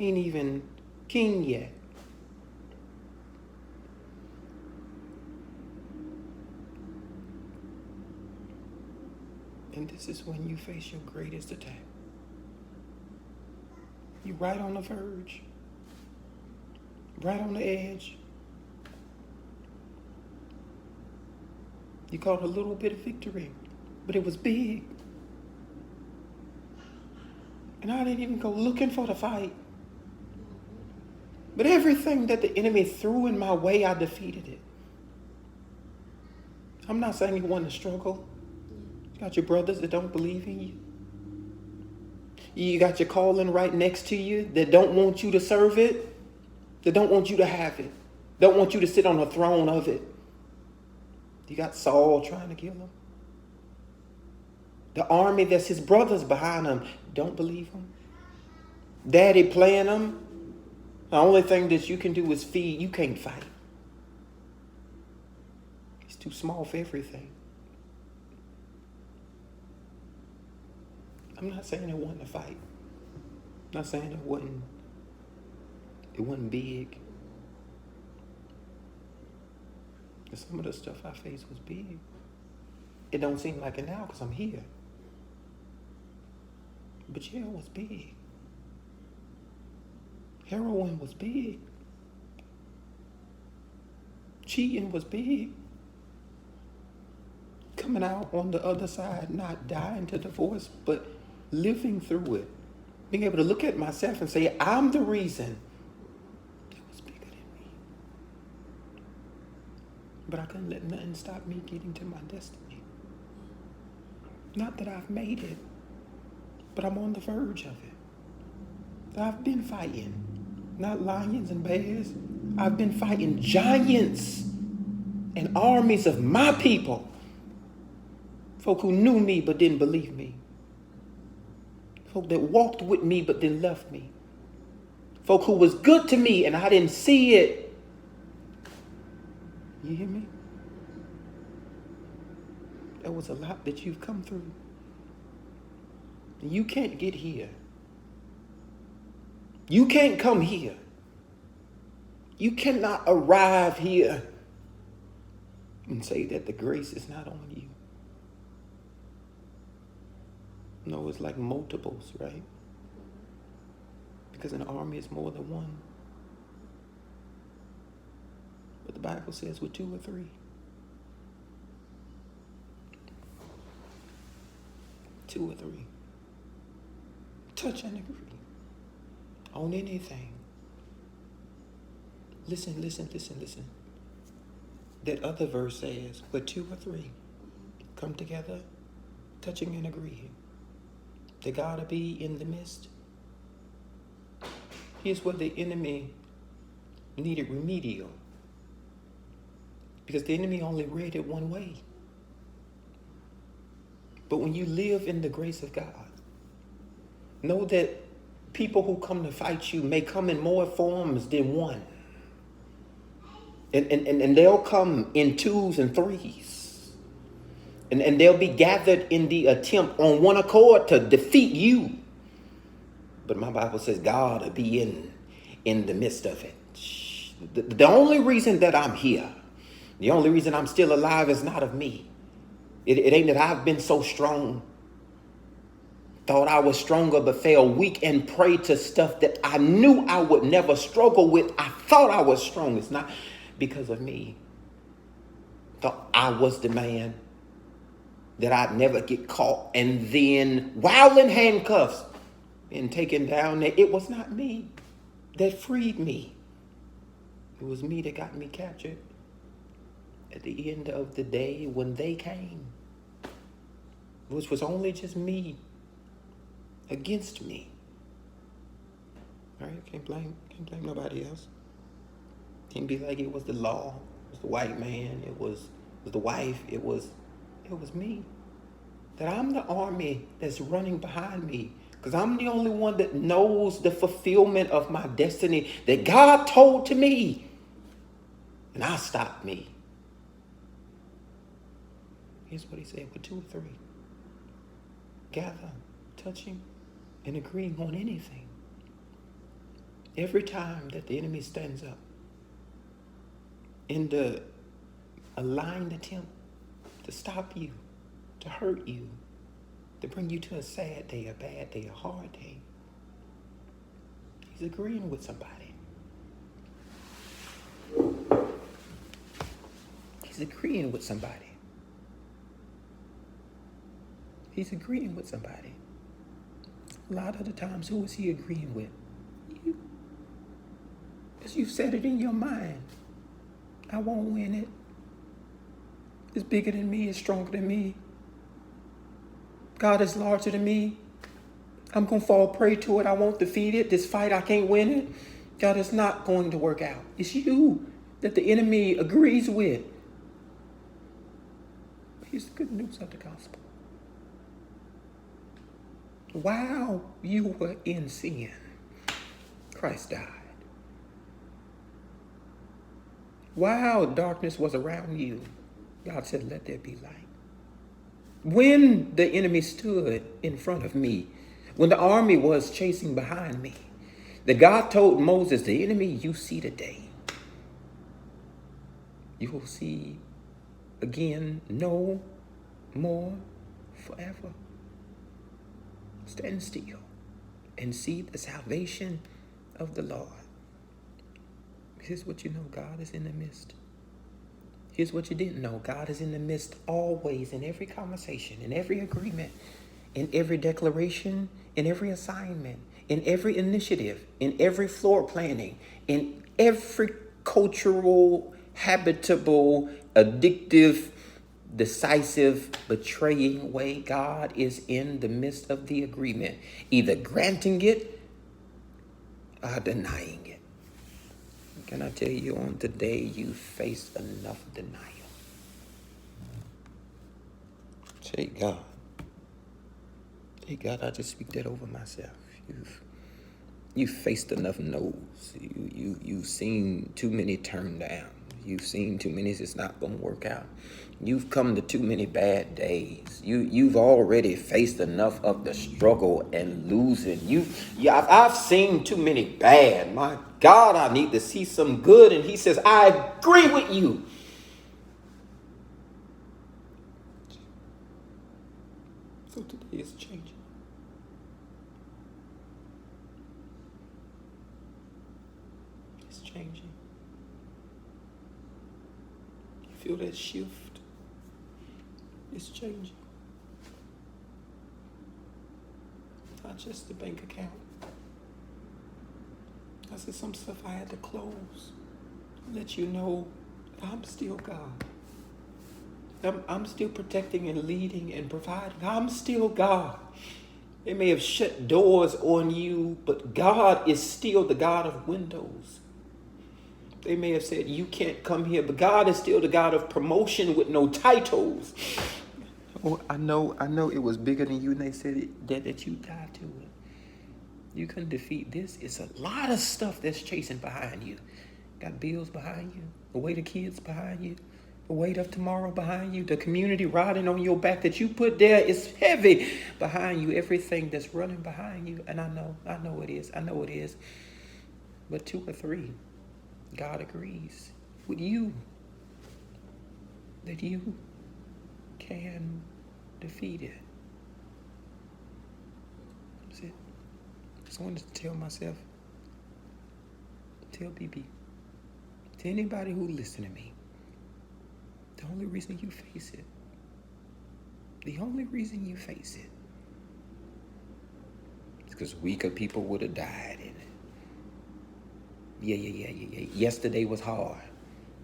He ain't even king yet. And this is when you face your greatest attack. You're right on the verge, right on the edge. You caught a little bit of victory, but it was big. And I didn't even go looking for the fight. But everything that the enemy threw in my way, I defeated it. I'm not saying you want to struggle. You got your brothers that don't believe in you. You got your calling right next to you that don't want you to serve it, that don't want you to have it, don't want you to sit on the throne of it. You got Saul trying to kill him. The army that's his brothers behind him don't believe him. Daddy playing him. The only thing that you can do is feed. You can't fight. He's too small for everything. I'm not saying it wasn't a fight. I'm not saying it wasn't big. But some of the stuff I faced was big. It don't seem like it now because I'm here. But yeah, it was big. Heroin was big. Cheating was big. Coming out on the other side, not dying to divorce, but living through it. Being able to look at myself and say, I'm the reason. It was bigger than me. But I couldn't let nothing stop me getting to my destiny. Not that I've made it, but I'm on the verge of it. I've been fighting, not lions and bears. I've been fighting giants and armies of my people. Folk who knew me but didn't believe me. Folk that walked with me but then left me. Folk who was good to me and I didn't see it. You hear me? There was a lot that you've come through. And you can't get here. You can't come here. You cannot arrive here and say that the grace is not on you. No, it's like multiples, right? Because an army is more than one. But the Bible says with 2 or 3. 2 or 3. Touch and agree on anything. Listen. That other verse says, where 2 or 3 come together, touching and agreeing, they gotta be in the midst. Here's where the enemy needed remedial. Because the enemy only read it one way. But when you live in the grace of God, know that people who come to fight you may come in more forms than one. And they'll come in 2s and 3s. And they'll be gathered in the attempt on one accord to defeat you. But my Bible says God will be in the midst of it. The only reason that I'm here, the only reason I'm still alive is not of me. It ain't that I've been so strong. Thought I was stronger but fell weak and prey to stuff that I knew I would never struggle with. I thought I was strong. It's not because of me. Thought I was the man, that I'd never get caught. And then while in handcuffs and taken down there, it was not me that freed me. It was me that got me captured at the end of the day when they came, which was only just me against me. All right, can't blame nobody else. Can't be like it was the law, it was the white man, it was the wife, it was me. That I'm the army that's running behind me, because I'm the only one that knows the fulfillment of my destiny that God told to me. And I stopped me. Here's what he said, with 2 or 3. Gather, touching, and agreeing on anything. Every time that the enemy stands up in the aligned attempt to stop you, to hurt you, to bring you to a sad day, a bad day, a hard day, he's agreeing with somebody. He's agreeing with somebody. He's agreeing with somebody. A lot of the times, who is he agreeing with? You. Because you've said it in your mind. I won't win it. It's bigger than me. It's stronger than me. God is larger than me. I'm going to fall prey to it. I won't defeat it. This fight, I can't win it. God, is not going to work out. It's you that the enemy agrees with. Here's the good news of the gospel. While you were in sin, Christ died. While darkness was around you, God said, let there be light. When the enemy stood in front of me, when the army was chasing behind me, that God told Moses, the enemy you see today, you will see again no more forever. Stand still and see the salvation of the Lord. Here's what you know, God is in the midst. Here's what you didn't know, God is in the midst always, in every conversation, in every agreement, in every declaration, in every assignment, in every initiative, in every floor planning, in every cultural, habitable, addictive, decisive, betraying way. God is in the midst of the agreement, either granting it or denying it. Can I tell you, on today you faced enough denial? Say, God, I just speak that over myself. You've faced enough no's. You've seen too many turn down. You've seen too many it's not going to work out. You've come to too many bad days. You've already faced enough of the struggle and losing. I've seen too many bad. My God, I need to see some good. And he says, I agree with you. So today is changing. It's changing. You feel that shift? It's changing. Not just the bank account. I said some stuff I had to close. Let you know I'm still God. I'm still protecting and leading and providing. I'm still God. They may have shut doors on you, but God is still the God of windows. They may have said, you can't come here, but God is still the God of promotion with no titles. Oh, I know it was bigger than you, and they said that you died to it. You couldn't defeat this. It's a lot of stuff that's chasing behind you. Got bills behind you, the weight of kids behind you, the weight of tomorrow behind you, the community riding on your back that you put there is heavy behind you, everything that's running behind you. And I know it is. But 2 or 3, God agrees with you that you can defeat it. That's it. Just wanted to tell myself, tell BB, to anybody who listen to me, the only reason you face it is because weaker people would have died in it. Yeah. Yesterday was hard,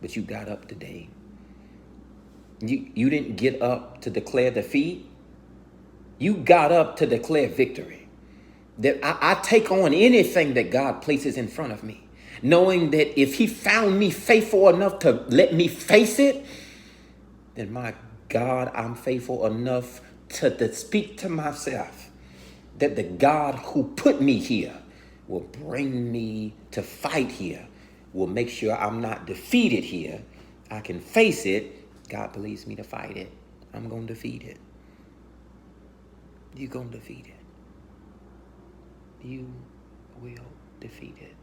but you got up today. You didn't get up to declare defeat. You got up to declare victory. That I take on anything that God places in front of me, knowing that if he found me faithful enough to let me face it, then my God, I'm faithful enough to speak to myself that the God who put me here will bring me to fight here, will make sure I'm not defeated here. I can face it. God believes me to fight it. I'm going to defeat it. You're going to defeat it. You will defeat it.